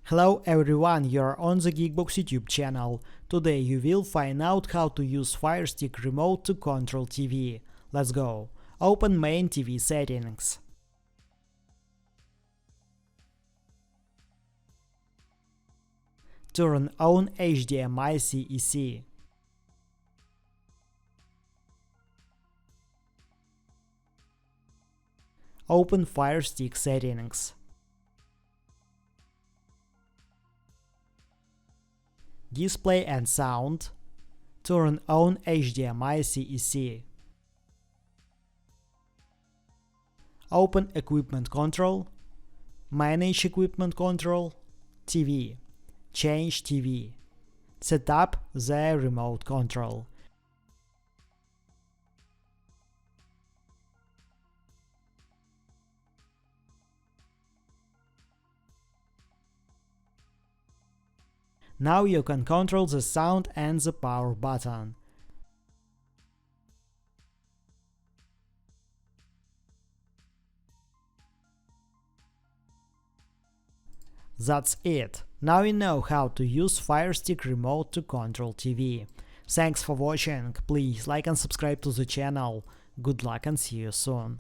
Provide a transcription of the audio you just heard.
Hello everyone, you're on the GeekBox YouTube channel. Today you will find out how to use firestick remote to control TV. Let's go. Open main TV settings. Turn on HDMI CEC. Open firestick settings. Display and sound. Turn on HDMI CEC. Open equipment control. Manage equipment control. TV. Change TV. Set up the remote control. Now you can control the sound and the power button. That's it. Now you know how to use firestick remote to control TV. Thanks for watching, please like and subscribe to the channel. Good luck and see you soon.